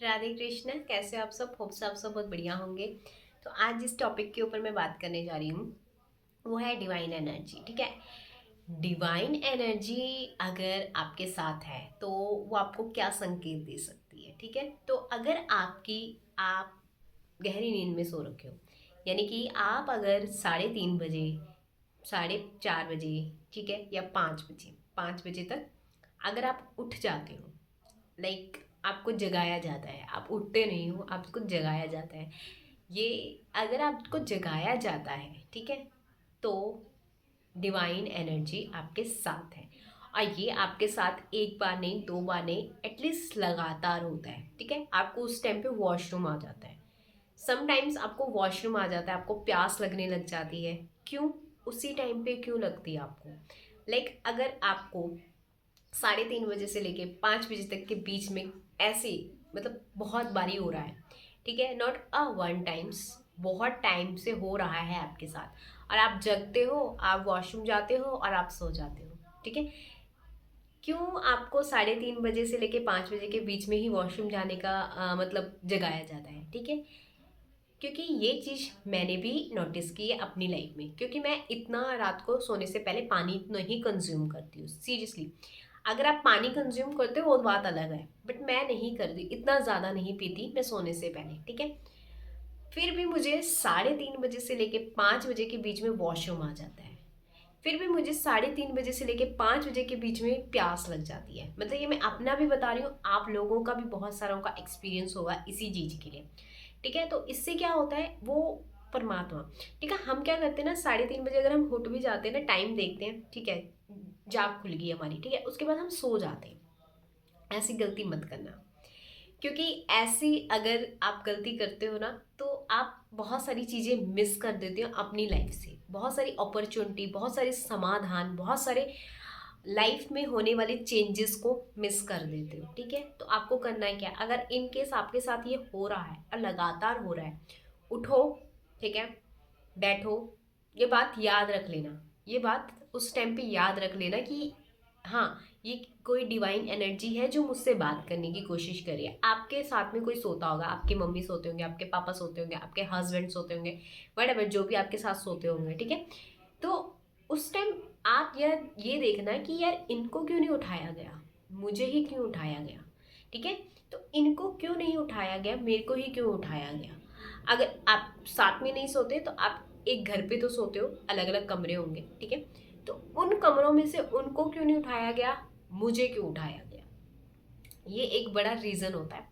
राधे कृष्ण। कैसे हो आप सब? होप से आप सब बहुत बढ़िया होंगे। तो आज जिस टॉपिक के ऊपर मैं बात करने जा रही हूँ वो है डिवाइन एनर्जी। ठीक है। डिवाइन एनर्जी अगर आपके साथ है तो वो आपको क्या संकेत दे सकती है? ठीक है। तो अगर आप गहरी नींद में सो रखे हो, यानी कि आप अगर 3:30 बजे, 4:30 बजे, ठीक है, या 5 बजे, 5 बजे तक अगर आप उठ जाते हो, लाइक आपको जगाया जाता है, आप उठते नहीं हो, आपको जगाया जाता है, ये अगर आपको जगाया जाता है, ठीक है, तो डिवाइन एनर्जी आपके साथ है। और ये आपके साथ एक बार नहीं, दो बार नहीं, एटलीस्ट लगातार होता है। ठीक है। आपको उस टाइम पे वॉशरूम आ जाता है, समटाइम्स आपको वॉशरूम आ जाता है, आपको प्यास लगने लग जाती है। क्यों? उसी टाइम पे क्यों लगती है आपको? लाइक अगर आपको 3:30 बजे से लेके 5 बजे तक के बीच में ऐसे, मतलब बहुत बारी हो रहा है, ठीक है, नॉट अ वन टाइम्स, बहुत टाइम से हो रहा है आपके साथ, और आप जगते हो, आप वॉशरूम जाते हो और आप सो जाते हो, ठीक है, क्यों आपको 3:30 बजे से लेके 5 बजे के बीच में ही वॉशरूम जाने का मतलब जगाया जाता है? ठीक है। क्योंकि ये चीज़ मैंने भी नोटिस की है अपनी लाइफ में, क्योंकि मैं इतना रात को सोने से पहले पानी नहीं कंज्यूम करती हूँ सीरियसली। अगर आप पानी कंज्यूम करते हो वो बात अलग है, बट मैं नहीं करती, इतना ज़्यादा नहीं पीती मैं सोने से पहले। ठीक है। फिर भी मुझे 3:30 बजे से लेके 5 बजे के बीच में वॉशरूम आ जाता है। फिर भी मुझे 3:30 बजे से लेके 5 बजे के बीच में प्यास लग जाती है। मतलब ये मैं अपना भी बता रही हूँ, आप लोगों का भी बहुत सारों का एक्सपीरियंस होगा इसी चीज़ के लिए। ठीक है। तो इससे क्या होता है, वो परमात्मा, ठीक है, हम क्या करते हैं ना, 3:30 बजे अगर हम उठ भी जाते हैं ना, टाइम देखते हैं, ठीक है, जाग खुल गई हमारी, ठीक है, उसके बाद हम सो जाते हैं। ऐसी गलती मत करना, क्योंकि ऐसी अगर आप गलती करते हो ना, तो आप बहुत सारी चीज़ें मिस कर देते हो अपनी लाइफ से, बहुत सारी अपॉर्चुनिटी, बहुत सारे समाधान, बहुत सारे लाइफ में होने वाले चेंजेस को मिस कर देते हो। ठीक है। तो आपको करना है क्या, अगर इन केस आपके साथ ये हो रहा है और लगातार हो रहा है, उठो, ठीक है, बैठो, ये बात याद रख लेना, ये बात उस टाइम पे याद रख लेना कि हाँ, ये कोई डिवाइन एनर्जी है जो मुझसे बात करने की कोशिश कर रही है। आपके साथ में कोई सोता होगा, आपकी मम्मी सोते होंगे, आपके पापा सोते होंगे, आपके हस्बैंड सोते होंगे, वट जो भी आपके साथ सोते होंगे, ठीक है। तो उस टाइम आप यार ये देखना कि यार इनको क्यों नहीं उठाया गया, मुझे ही क्यों उठाया गया? ठीक है। तो इनको क्यों नहीं उठाया गया, मेरे को ही क्यों उठाया गया? अगर आप साथ में नहीं सोते तो आप एक घर पे तो सोते हो, अलग अलग कमरे होंगे, ठीक है, तो उन कमरों में से उनको क्यों नहीं उठाया गया, मुझे क्यों उठाया गया? ये एक बड़ा रीज़न होता है।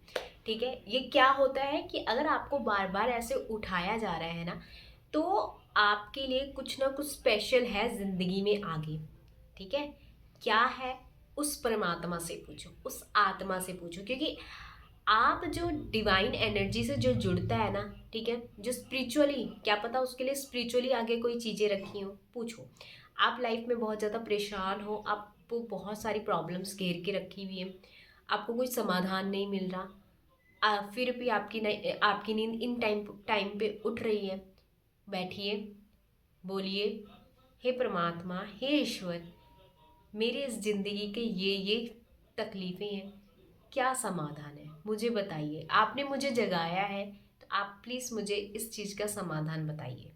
ठीक है। ये क्या होता है कि अगर आपको बार बार ऐसे उठाया जा रहा है ना, तो आपके लिए कुछ ना कुछ स्पेशल है ज़िंदगी में आगे। ठीक है। क्या है? उस परमात्मा से पूछो, उस आत्मा से पूछो, क्योंकि आप जो डिवाइन एनर्जी से जो जुड़ता है ना, ठीक है, जो स्पिरिचुअली, क्या पता उसके लिए स्पिरिचुअली आगे कोई चीज़ें रखी हो, पूछो। आप लाइफ में बहुत ज़्यादा परेशान हो, आपको बहुत सारी प्रॉब्लम्स घेर के रखी हुई है, आपको कोई समाधान नहीं मिल रहा, फिर भी आपकी नींद इन टाइम टाइम पे उठ रही है, बैठिए, बोलिए, हे परमात्मा, हे ईश्वर, मेरे इस ज़िंदगी के ये तकलीफ़ें हैं, क्या समाधान है मुझे बताइए, आपने मुझे जगाया है, तो आप प्लीज़ मुझे इस चीज़ का समाधान बताइए।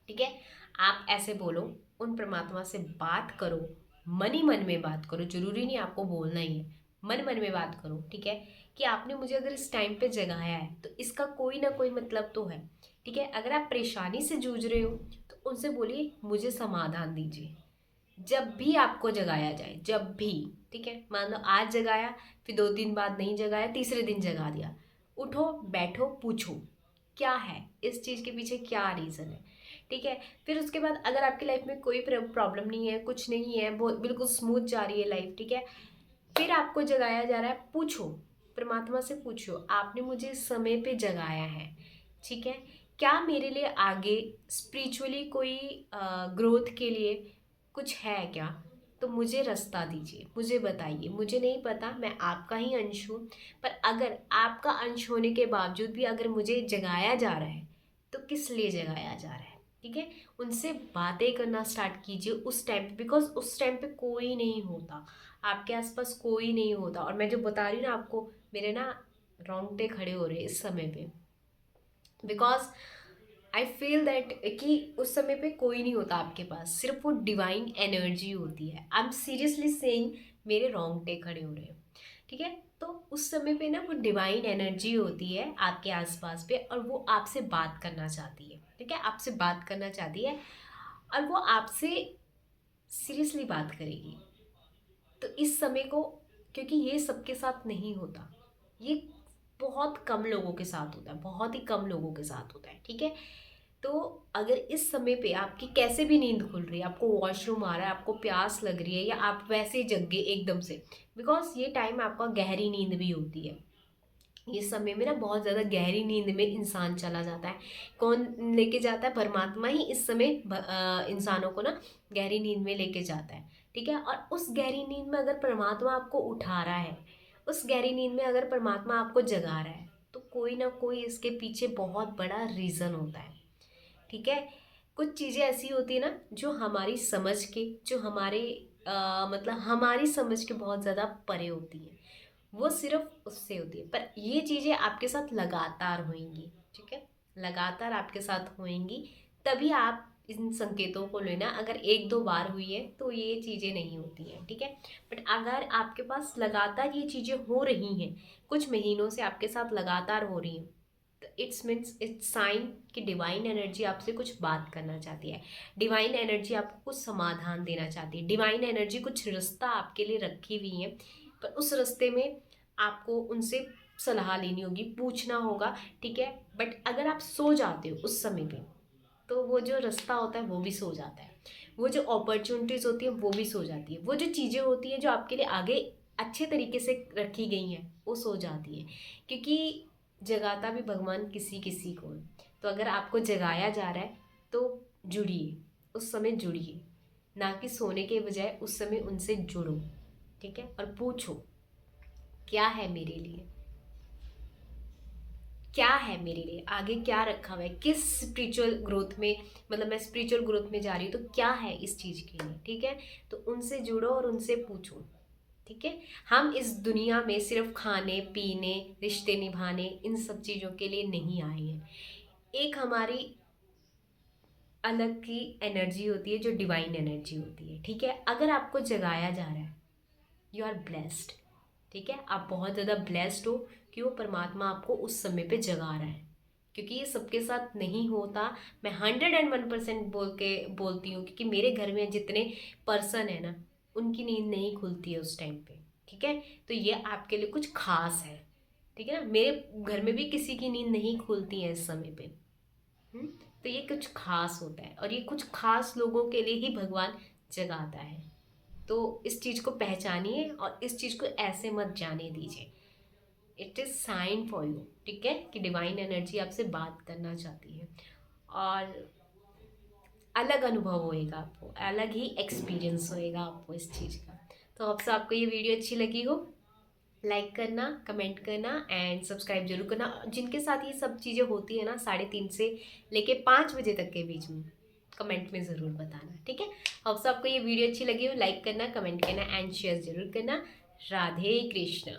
ठीक है। आप ऐसे बोलो, उन परमात्मा से बात करो, मन ही मन में बात करो, जरूरी नहीं आपको बोलना ही है, मन मन में बात करो। ठीक है। कि आपने मुझे अगर इस टाइम पे जगाया है तो इसका कोई ना कोई मतलब तो है। ठीक है। अगर आप परेशानी से जूझ रहे हो तो उनसे बोलिए मुझे समाधान दीजिए। जब भी आपको जगाया जाए, जब भी, ठीक है, मान लो आज जगाया, फिर 2 दिन बाद नहीं जगाया, तीसरे दिन जगा दिया, उठो, बैठो, पूछो क्या है इस चीज़ के पीछे, क्या रीज़न है। ठीक है। फिर उसके बाद अगर आपकी लाइफ में कोई प्रॉब्लम नहीं है, कुछ नहीं है, बहुत बिल्कुल स्मूथ जा रही है लाइफ, ठीक है, फिर आपको जगाया जा रहा है, पूछो, परमात्मा से पूछो, आपने मुझे इस समय पे जगाया है, ठीक है, क्या मेरे लिए आगे स्पिरिचुअली कोई ग्रोथ के लिए कुछ है क्या? तो मुझे रास्ता दीजिए, मुझे बताइए, मुझे नहीं पता, मैं आपका ही अंश हूँ, पर अगर आपका अंश होने के बावजूद भी अगर मुझे जगाया जा रहा है, तो किस लिए जगाया जा रहा है? ठीक है। उनसे बातें करना स्टार्ट कीजिए उस टाइम पे, बिकॉज उस टाइम पे कोई नहीं होता, आपके आसपास कोई नहीं होता। और मैं जो बता रही हूँ ना आपको, मेरे ना रोंगटे खड़े हो रहे हैं इस समय पे, बिकॉज आई फील दैट कि उस समय पे कोई नहीं होता आपके पास, सिर्फ वो डिवाइन एनर्जी होती है। आई एम सीरियसली सेइंग, मेरे रोंगटे खड़े हो रहे हैं, ठीक है। तो उस समय पे ना वो डिवाइन एनर्जी होती है आपके आसपास पे, और वो आपसे बात करना चाहती है, ठीक है, आपसे बात करना चाहती है, और वो आपसे सीरियसली बात करेगी। तो इस समय को, क्योंकि ये सबके साथ नहीं होता, ये बहुत कम लोगों के साथ होता है, बहुत ही कम लोगों के साथ होता है, ठीक है। तो अगर इस समय पे आपकी कैसे भी नींद खुल रही है, आपको वॉशरूम आ रहा है, आपको प्यास लग रही है, या आप वैसे ही जग गए एकदम से, बिकॉज ये टाइम आपका गहरी नींद भी होती है। इस समय में ना बहुत ज़्यादा गहरी नींद में इंसान चला जाता है। कौन लेके जाता है? परमात्मा ही इस समय इंसानों को ना गहरी नींद में लेके जाता है, ठीक है। और उस गहरी नींद में अगर परमात्मा आपको उठा रहा है, उस गहरी नींद में अगर परमात्मा आपको जगा रहा है, तो कोई ना कोई इसके पीछे बहुत बड़ा रीज़न होता है, ठीक है। कुछ चीज़ें ऐसी होती है ना जो हमारी समझ के, जो हमारे मतलब हमारी समझ के बहुत ज़्यादा परे होती है, वो सिर्फ उससे होती है। पर ये चीज़ें आपके साथ लगातार होंगी, ठीक है, लगातार आपके साथ होंगी, तभी आप इन संकेतों को लेना। अगर एक दो बार हुई है तो ये चीज़ें नहीं होती हैं, ठीक है। बट अगर आपके पास लगातार ये चीज़ें हो रही हैं, कुछ महीनों से आपके साथ लगातार हो रही हैं, इट्स मीन्स इट्स साइन कि डिवाइन एनर्जी आपसे कुछ बात करना चाहती है, डिवाइन एनर्जी आपको कुछ समाधान देना चाहती है, डिवाइन एनर्जी कुछ रास्ता आपके लिए रखी हुई है। पर उस रास्ते में आपको उनसे सलाह लेनी होगी, पूछना होगा, ठीक है। बट अगर आप सो जाते हो उस समय पे, तो वो जो रास्ता होता है वो भी सो जाता है, वो जो अपॉर्चुनिटीज़ होती है वो भी सो जाती है, वो जो चीज़ें होती हैं जो आपके लिए आगे अच्छे तरीके से रखी गई हैं वो सो जाती है। क्योंकि जगाता भी भगवान किसी किसी को है। तो अगर आपको जगाया जा रहा है तो जुड़िए, उस समय जुड़िए, ना कि सोने के बजाय उस समय उनसे जुड़ो, ठीक है। और पूछो क्या है मेरे लिए, क्या है मेरे लिए आगे, क्या रखा हुआ है, किस स्पिरिचुअल ग्रोथ में, मतलब मैं स्पिरिचुअल ग्रोथ में जा रही हूँ तो क्या है इस चीज़ के लिए, ठीक है। तो उनसे जुड़ो और उनसे पूछो, ठीक है। हम इस दुनिया में सिर्फ खाने पीने, रिश्ते निभाने, इन सब चीज़ों के लिए नहीं आए हैं। एक हमारी अलग की एनर्जी होती है जो डिवाइन एनर्जी होती है, ठीक है। अगर आपको जगाया जा रहा है, यू आर ब्लेस्ड, ठीक है, आप बहुत ज़्यादा ब्लेस्ड हो कि वो परमात्मा आपको उस समय पे जगा रहा है। क्योंकि ये सबके साथ नहीं होता। मैं 101% बोलती हूँ, क्योंकि मेरे घर में जितने पर्सन है ना, उनकी नींद नहीं खुलती है उस टाइम पे, ठीक है। तो ये आपके लिए कुछ खास है, ठीक है ना। मेरे घर में भी किसी की नींद नहीं खुलती है इस समय पे। हम्म, तो ये कुछ खास होता है, और ये कुछ खास लोगों के लिए ही भगवान जगाता है। तो इस चीज़ को पहचानिए और इस चीज़ को ऐसे मत जाने दीजिए। It is sine for you, ठीक है, कि डिवाइन एनर्जी आपसे बात करना चाहती है। और अलग अनुभव होएगा आपको, अलग ही एक्सपीरियंस होएगा आपको इस चीज़ का। तो अब से आपको ये वीडियो अच्छी लगी हो, लाइक करना, कमेंट करना एंड सब्सक्राइब जरूर करना। जिनके साथ ये सब चीज़ें होती है ना 3:30 से लेके 5 बजे तक के बीच में, कमेंट में ज़रूर बताना, ठीक है। अब से आपको ये वीडियो अच्छी लगी हो, लाइक करना, कमेंट करना एंड शेयर जरूर करना। राधे कृष्णा।